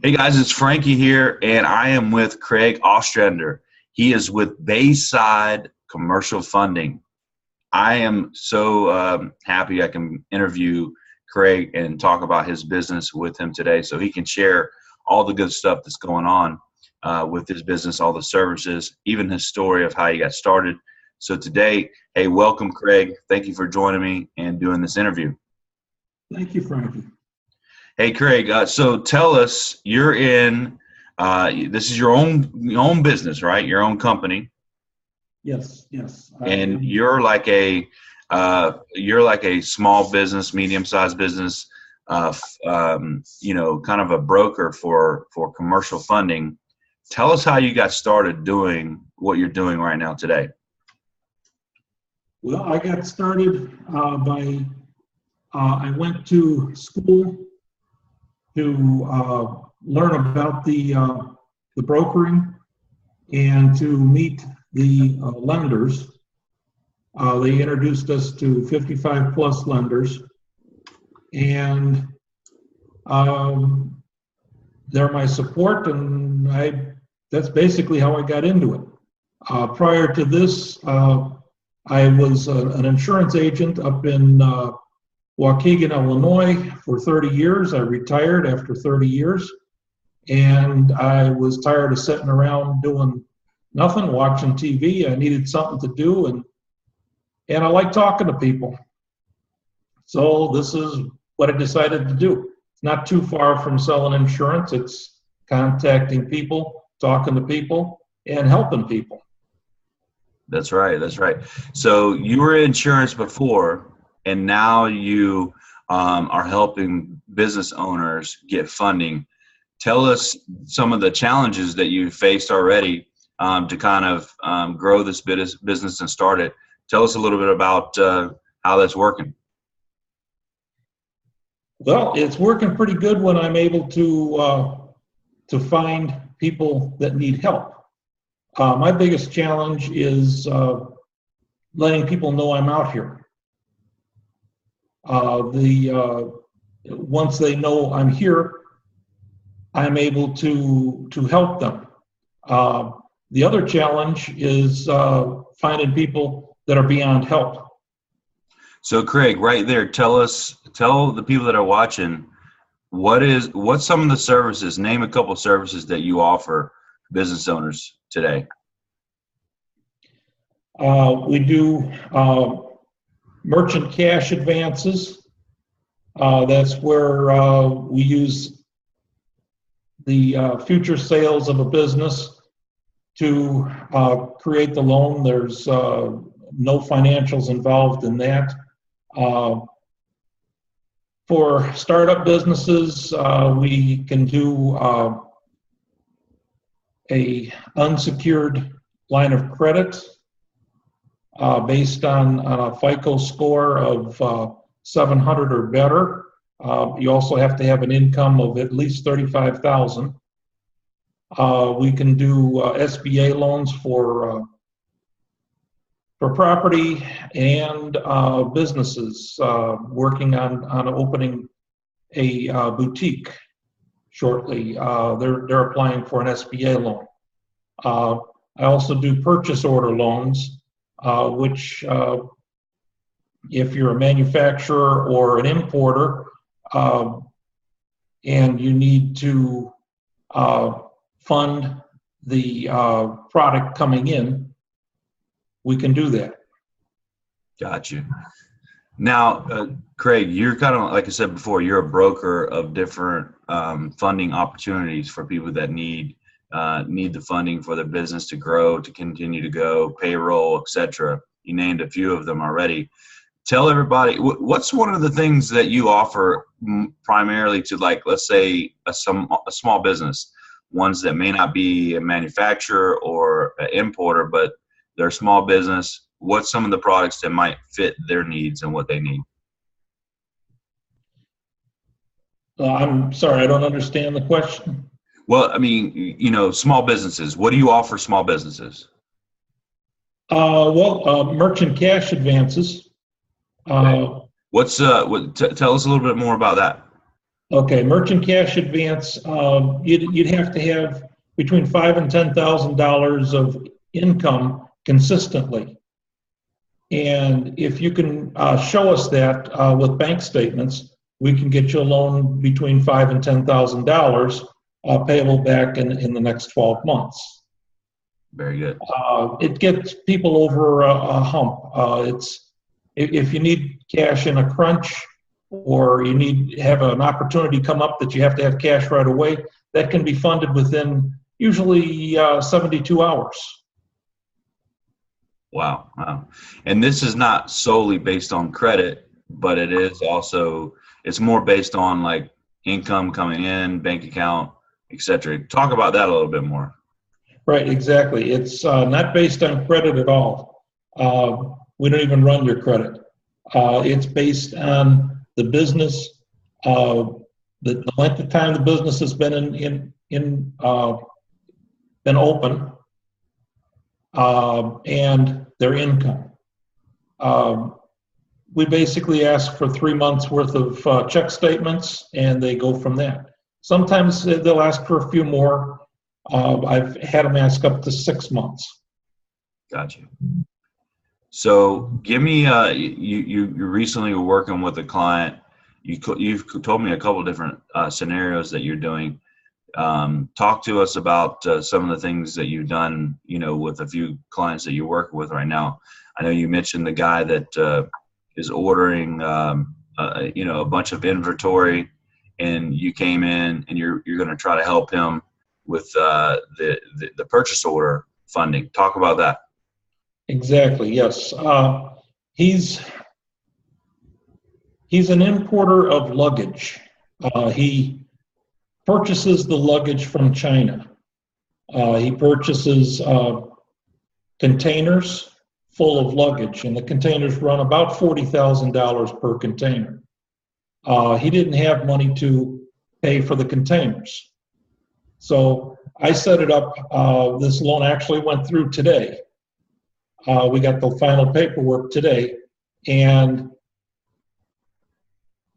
Hey guys, it's Frankie here, and I am with Craig Ostrander. He is with Bayside Commercial Funding. I am so happy I can interview Craig and talk about his business with him today so he can share all the good stuff that's going on with his business, all the services, even his story of how he got started. So today, hey, welcome, Craig. Thank you for joining me and doing this interview. Thank you, Frankie. Hey, Craig. So tell us, you're in. This is your own business, right? Your own company, Yes. and you're like a small business, medium-sized business. Kind of a broker for commercial funding. Tell us how you got started doing what you're doing right now today. Well, I got started by I went to school to learn about the brokering and to meet the lenders. They introduced us to 55 plus lenders, and they're my support, and that's basically how I got into it. Prior to this, I was an insurance agent up in Waukegan, Illinois for 30 years. I retired after 30 years, and I was tired of sitting around doing nothing, watching TV. I needed something to do, and I like talking to people. So this is what I decided to do. It's not too far from selling insurance. It's contacting people, talking to people, and helping people. That's right. So you were in insurance before, and now you are helping business owners get funding. Tell us some of the challenges that you faced already to kind of grow this business and start it. Tell us a little bit about how that's working. Well, it's working pretty good when I'm able to find people that need help. My biggest challenge is letting people know I'm out here. Once they know I'm here, I'm able to help them. The other challenge is finding people that are beyond help. So Craig, right there, tell the people that are watching, what's some of the services, name a couple of services that you offer business owners today. We do merchant cash advances. That's where we use the future sales of a business to create the loan. There's no financials involved in that. For startup businesses, we can do a unsecured line of credit based on a FICO score of 700 or better. You also have to have an income of at least $35,000. We can do SBA loans for property and businesses working on opening a boutique shortly. They're applying for an SBA loan. I also do purchase order loans, which if you're a manufacturer or an importer and you need to fund the product coming in, we can do that. Got you. Now, Craig, you're kind of, like I said before, you're a broker of different funding opportunities for people that need the funding for their business to grow, to continue to go, payroll, etc. You named a few of them already. Tell everybody, what's one of the things that you offer primarily to, like, let's say, a small business, ones that may not be a manufacturer or an importer, but they're a small business. What's some of the products that might fit their needs and what they need? I'm sorry, I don't understand the question. Well, I mean, small businesses. What do you offer small businesses? Merchant cash advances. Okay. Tell us a little bit more about that. Okay, merchant cash advance, you'd have to have between $5,000 and $10,000 of income consistently. And if you can show us that with bank statements, we can get you a loan between $5,000 and $10,000 payable back in the next 12 months. Very good. It gets people over a hump. If you need cash in a crunch, or you have an opportunity come up that you have to have cash right away, that can be funded within usually 72 hours. Wow. Wow. And this is not solely based on credit, but it is also, it's more based on like income coming in, bank account, et cetera. Talk about that a little bit more. Right, exactly. It's not based on credit at all. We don't even run your credit. It's based on the business, the length of time the business has been been open, and their income. We basically ask for 3 months worth of check statements, and they go from that. Sometimes they'll ask for a few more. I've had them ask up to 6 months. Gotcha. So give me, you recently were working with a client. You've told me a couple of different scenarios that you're doing. Talk to us about some of the things that you've done, with a few clients that you're working with right now. I know you mentioned the guy that is ordering, a bunch of inventory, and you came in and you're going to try to help him with the purchase order funding. Talk about that. Exactly. Yes. He's an importer of luggage. He purchases the luggage from China. He purchases containers full of luggage, and the containers run about $40,000 per container. He didn't have money to pay for the containers. So I set it up. This loan actually went through today. We got the final paperwork today, and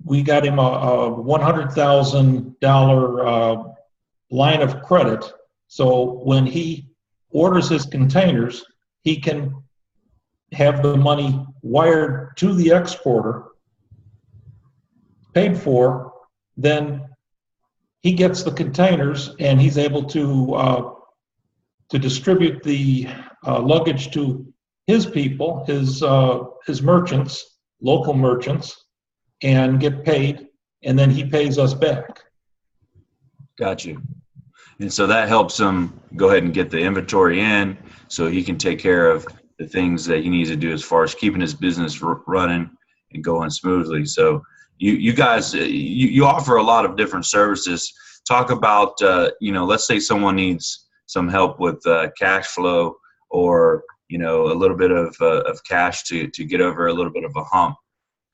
we got him a $100,000 line of credit. So when he orders his containers, he can have the money wired to the exporter, paid for, then he gets the containers and he's able to distribute the luggage to his people, his merchants, local merchants, and get paid, and then he pays us back. Got you. And so that helps him go ahead and get the inventory in so he can take care of the things that he needs to do as far as keeping his business running and going smoothly. So you guys, you offer a lot of different services. Talk about, let's say someone needs some help with cash flow, or, a little bit of cash to get over a little bit of a hump.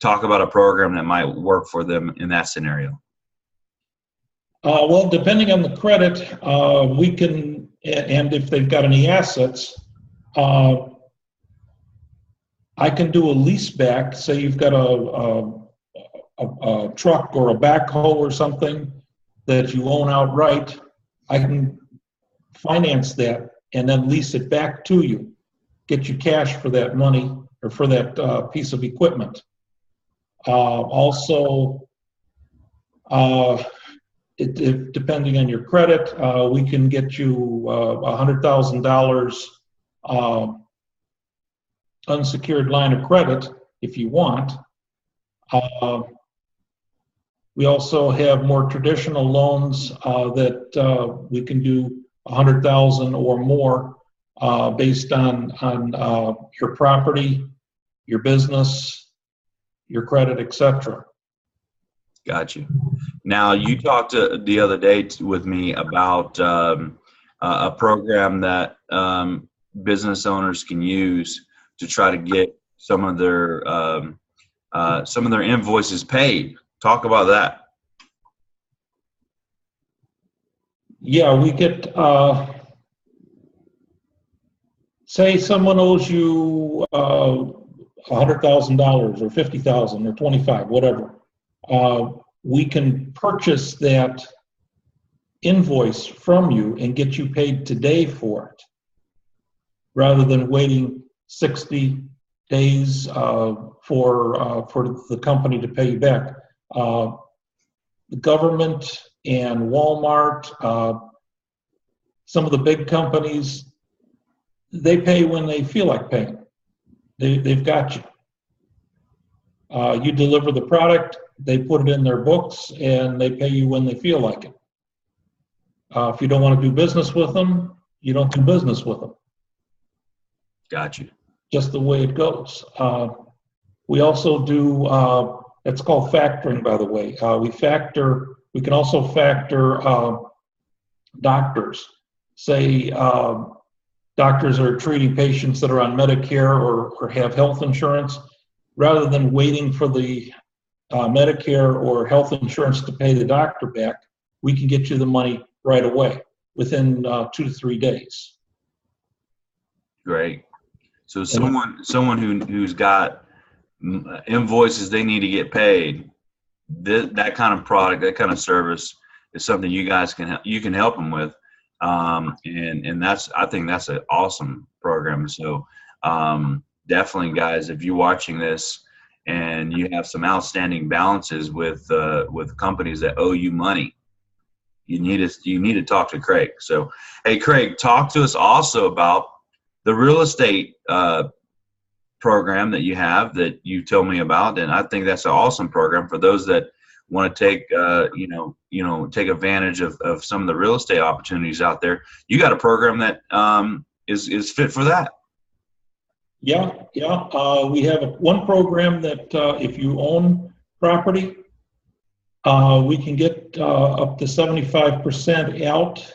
Talk about a program that might work for them in that scenario. Well, depending on the credit, we can, and if they've got any assets, I can do a lease back. Say you've got a truck or a backhoe or something that you own outright. I can finance that and then lease it back to you, get you cash for that money or for that piece of equipment. Also, depending on your credit, we can get you $100,000 unsecured line of credit if you want. We also have more traditional loans that we can do $100,000 or more based on your property, your business, your credit, etc. Got you. Now, you talked the other day with me about a program that business owners can use to try to get some of their invoices paid. Talk about that. Yeah, we get, say someone owes you $100,000 or $50,000 or $25,000, whatever. we can purchase that invoice from you and get you paid today for it, rather than waiting 60 days for the company to pay you back. The government and Walmart, some of the big companies, they pay when they feel like paying. They've got you. You deliver the product, they put it in their books, and they pay you when they feel like it. If you don't want to do business with them, you don't do business with them. Got you. Just the way it goes. We also do, it's called factoring, by the way. We can also factor doctors. Say doctors are treating patients that are on Medicare or have health insurance. Rather than waiting for the Medicare or health insurance to pay the doctor back, we can get you the money right away within 2 to 3 days. Great. So someone who's got invoices they need to get paid, that kind of product, that kind of service is something you guys can help them with, and I think that's an awesome program. So definitely, guys, if you're watching this and you have some outstanding balances with companies that owe you money, you need to talk to Craig. So, hey, Craig, talk to us also about the real estate program that you have that you told me about, and I think that's an awesome program for those that want to take take advantage of some of the real estate opportunities out there. You got a program that is fit for that. Yeah. We have one program that if you own property, we can get up to 75% out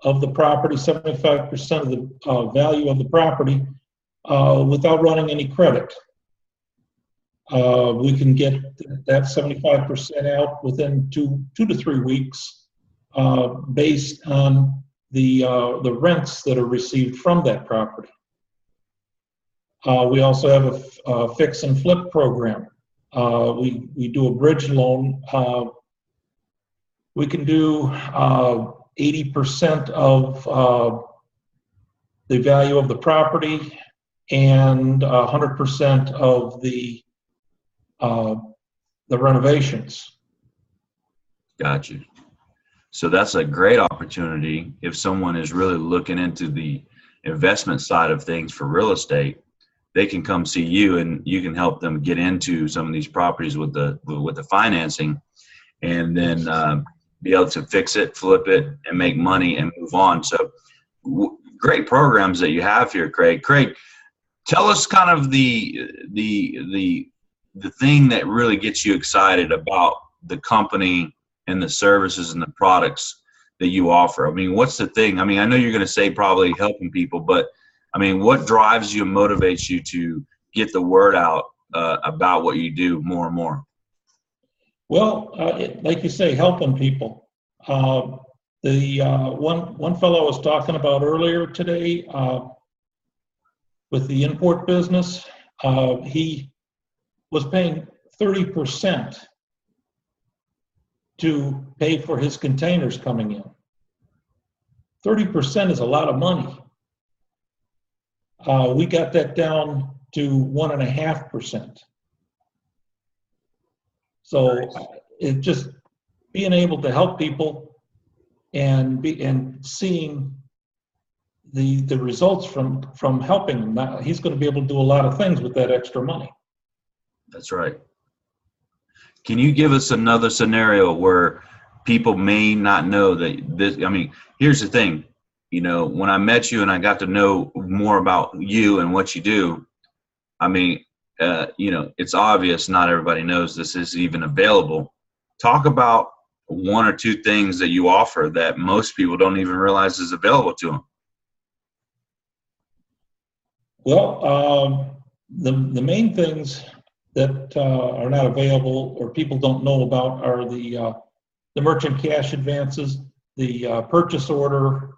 of the property, 75% of the value of the property without running any credit. We can get that 75% out within two to 3 weeks based on the rents that are received from that property. We also have a fix and flip program. We do a bridge loan. We can do 80% of the value of the property and 100% of the renovations. Gotcha. So that's a great opportunity if someone is really looking into the investment side of things for real estate. They can come see you, and you can help them get into some of these properties with the financing, and then be able to fix it, flip it, and make money and move on. So great programs that you have here, Craig. Craig, tell us kind of the thing that really gets you excited about the company and the services and the products that you offer. I mean, what's the thing? I mean, I know you're going to say probably helping people, but I mean, what drives you and motivates you to get the word out about what you do more and more? Well, like you say, helping people. The one fellow I was talking about earlier today with the import business, he was paying 30% to pay for his containers coming in. 30% is a lot of money. We got that down to 1.5%. So it just being able to help people and seeing the results from helping him. Now, he's going to be able to do a lot of things with that extra money. That's right. Can you give us another scenario where people may not know that this? I mean, here's the thing. You know, when I met you and I got to know more about you and what you do, I mean, it's obvious not everybody knows this is even available. Talk about 1 or 2 things that you offer that most people don't even realize is available to them. Well, the main things that are not available or people don't know about are the merchant cash advances, the purchase order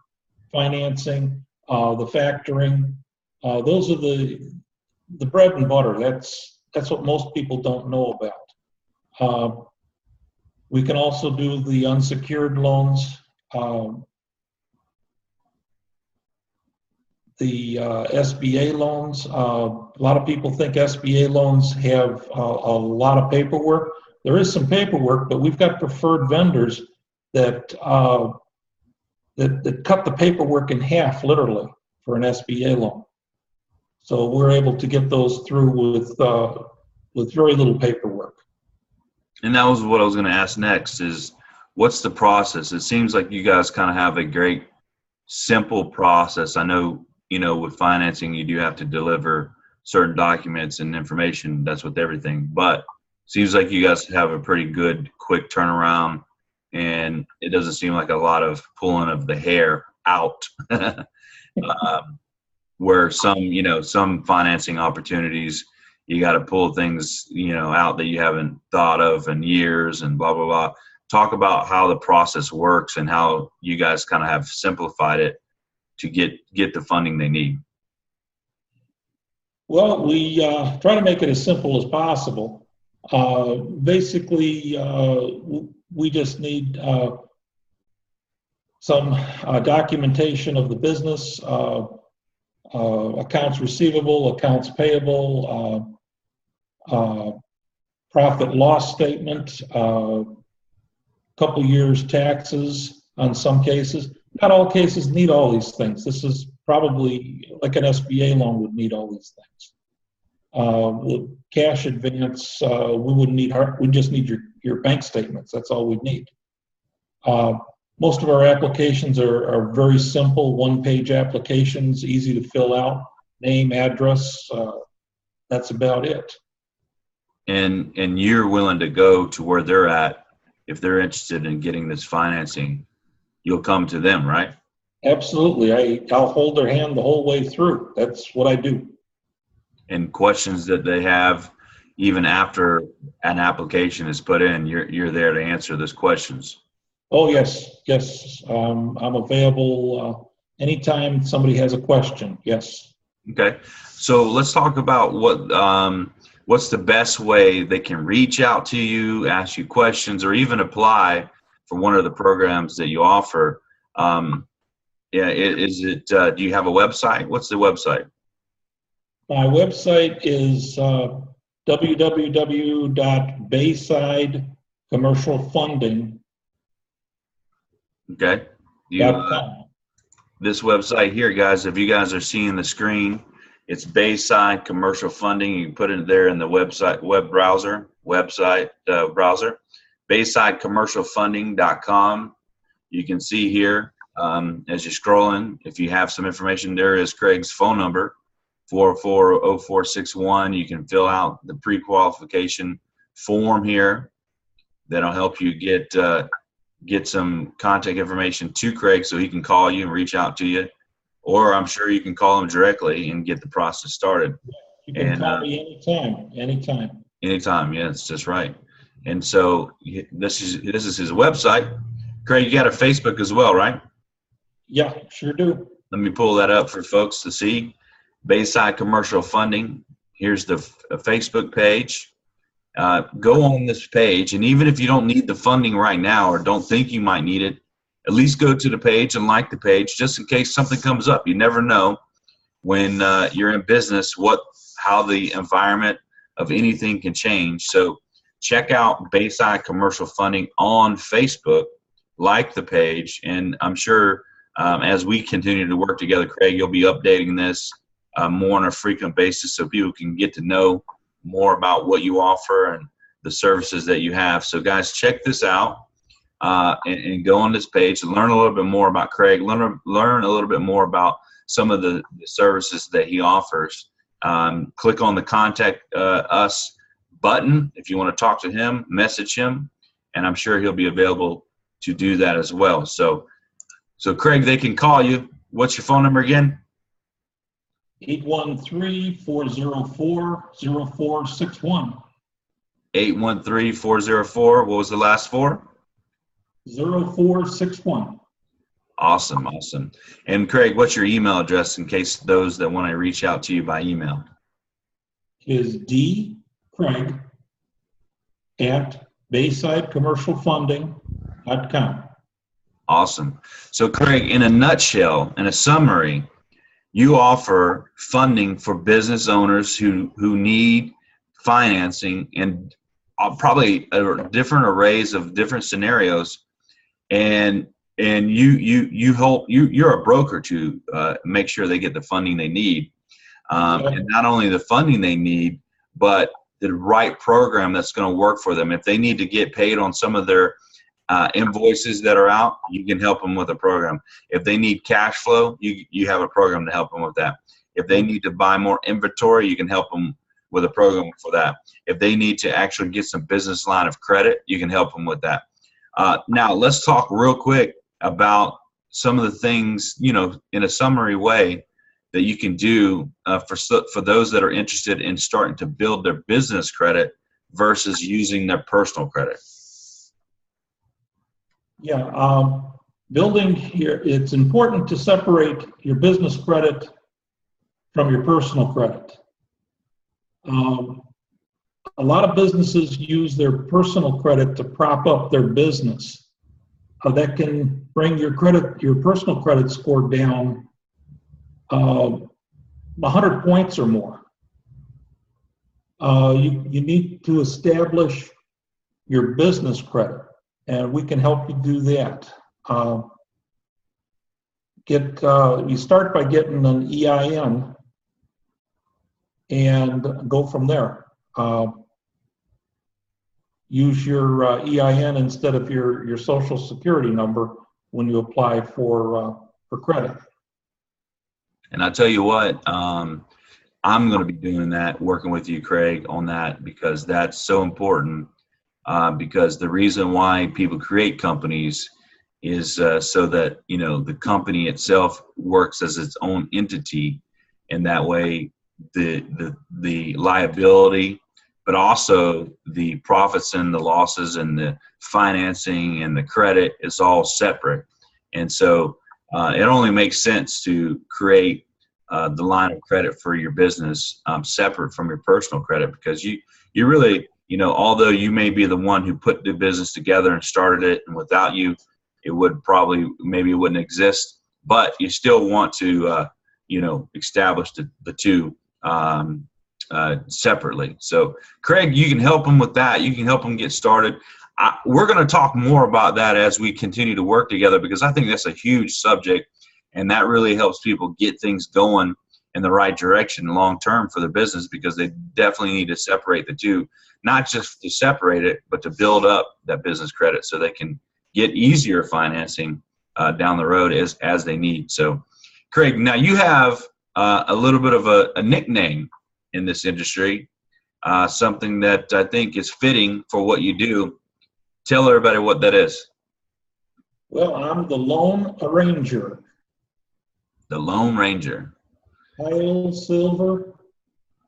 financing, the factoring. Those are the bread and butter. That's what most people don't know about. We can also do the unsecured loans. The SBA loans. A lot of people think SBA loans have a lot of paperwork. There is some paperwork, but we've got preferred vendors that that cut the paperwork in half, literally, for an SBA loan. So we're able to get those through with very little paperwork. And that was what I was going to ask next is, what's the process? It seems like you guys kind of have a great, simple process. I know, with financing, you do have to deliver certain documents and information. That's with everything. But it seems like you guys have a pretty good, quick turnaround, and it doesn't seem like a lot of pulling of the hair out. Where some financing opportunities, you got to pull things, out that you haven't thought of in years and blah, blah, blah. Talk about how the process works and how you guys kind of have simplified it to get the funding they need. Well, we try to make it as simple as possible. Basically, we just need some documentation of the business, accounts receivable, accounts payable, profit loss statement, couple years taxes on some cases. Not all cases need all these things. This is probably like an SBA loan would need all these things. With cash advance, we wouldn't need we just need your bank statements. That's all we need. Most of our applications are very simple, one-page applications, easy to fill out, name, address. That's about it. And you're willing to go to where they're at if they're interested in getting this financing. You'll come to them, right? Absolutely. I'll hold their hand the whole way through. That's what I do. And questions that they have, even after an application is put in, you're there to answer those questions. Oh, yes. I'm available anytime somebody has a question. Yes. Okay. So let's talk about what's the best way they can reach out to you, ask you questions, or even apply for one of the programs that you offer. Do you have a website? What's the website? My website is www.baysidecommercialfunding.com. Okay. This website here, guys, if you guys are seeing the screen, it's Bayside Commercial Funding. You can put it there in the website browser, BaysideCommercialFunding.com. You can see here as you're scrolling, if you have some information, there is Craig's phone number, 440-0461. You can fill out the pre-qualification form here. That'll help you get some contact information to Craig so he can call you and reach out to you. Or I'm sure you can call him directly and get the process started. You can call me anytime. Anytime, yeah, that's just right. And so this is his website. Craig, you got a Facebook as well, right? Yeah, sure do. Let me pull that up for folks to see. Bayside Commercial Funding. Here's the Facebook page. Go on this page, and even if you don't need the funding right now or don't think you might need it, at least go to the page and like the page just in case something comes up. You never know when you're in business how the environment of anything can change. So check out Bayside Commercial Funding on Facebook, like the page, and I'm sure as we continue to work together, Craig, you'll be updating this more on a frequent basis so people can get to know more about what you offer and the services that you have. So guys, check this out and go on this page and learn a little bit more about Craig, learn a little bit more about some of the services that he offers. Click on the contact us button if you want to talk to him, message him, and I'm sure he'll be available to do that as well. So Craig, they can call you. What's your phone number again? 813-404-0461. 813-404. What was the last four? 0461. Awesome. And Craig, what's your email address in case those that want to reach out to you by email? Is dcraig at BaysideCommercialFunding.com. Awesome. So Craig, in a nutshell, in a summary, you offer funding for business owners who need financing and probably different arrays of different scenarios, and you help you're a broker to make sure they get the funding they need, and not only the funding they need, but the right program that's going to work for them. If they need to get paid on some of their invoices that are out, you can help them with a program. If they need cash flow, you have a program to help them with that. If they need to buy more inventory, you can help them with a program for that. If they need to actually get some business line of credit, you can help them with that. Now let's talk real quick about some of the things, in a summary way that you can do for those that are interested in starting to build their business credit versus using their personal credit. Yeah, building here, it's important to separate your business credit from your personal credit. A lot of businesses use their personal credit to prop up their business. That can bring your personal credit score down 100 points or more. You need to establish your business credit, and we can help you do that. You start by getting an EIN and go from there. Use your EIN instead of your social security number when you apply for credit. And I tell you what, I'm going to be doing that, working with you, Craig, on that, because that's so important. Because the reason why people create companies is so that the company itself works as its own entity, and that way the liability, but also the profits and the losses and the financing and the credit is all separate. And so it only makes sense to create the line of credit for your business separate from your personal credit, because you really, although you may be the one who put the business together and started it, and without you, it would maybe it wouldn't exist, but you still want to, establish the two separately. So Craig, you can help them with that. You can help them get started. We're going to talk more about that as we continue to work together, because I think that's a huge subject, and that really helps people get things going in the right direction long term for their business, because they definitely need to separate the two, not just to separate it, but to build up that business credit so they can get easier financing down the road as they need. So Craig, now you have a little bit of a nickname in this industry, something that I think is fitting for what you do. Tell everybody what that is. Well, I'm the Lone Ranger. The Lone Ranger. Kyle Silver,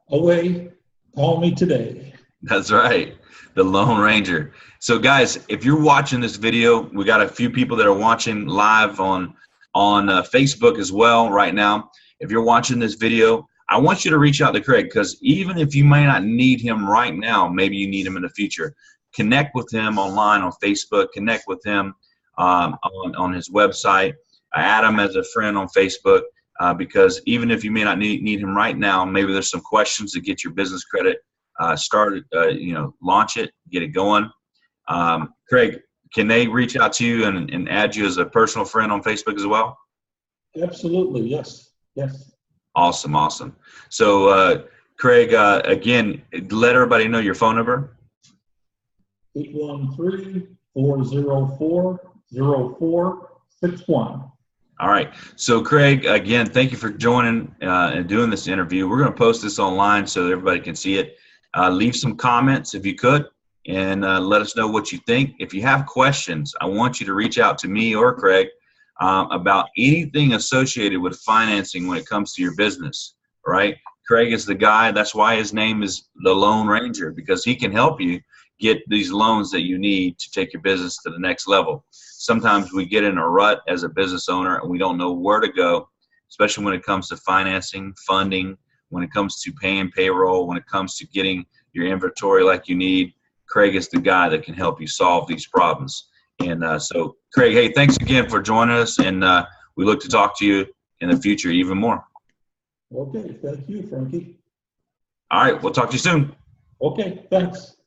away, call me today. That's right, the Lone Ranger. So guys, if you're watching this video, we got a few people that are watching live on Facebook as well right now. If you're watching this video, I want you to reach out to Craig, because even if you may not need him right now, maybe you need him in the future. Connect with him online on Facebook. Connect with him on his website. Add him as a friend on Facebook, because even if you may not need him right now, maybe there's some questions to get your business credit started. Launch it, get it going. Craig, can they reach out to you and add you as a personal friend on Facebook as well? Absolutely, yes. Awesome. So, Craig, again, let everybody know your phone number. 813-404-0461. All right. So, Craig, again, thank you for joining and doing this interview. We're going to post this online so that everybody can see it. Leave some comments if you could, and let us know what you think. If you have questions, I want you to reach out to me or Craig about anything associated with financing when it comes to your business, right? Craig is the guy. That's why his name is the Lone Ranger, because he can help you get these loans that you need to take your business to the next level. Sometimes we get in a rut as a business owner and we don't know where to go, especially when it comes to financing, funding, when it comes to paying payroll, when it comes to getting your inventory like you need. Craig is the guy that can help you solve these problems. And so, Craig, hey, thanks again for joining us, and we look to talk to you in the future even more. Okay, thank you, Frankie. All right, we'll talk to you soon. Okay, thanks.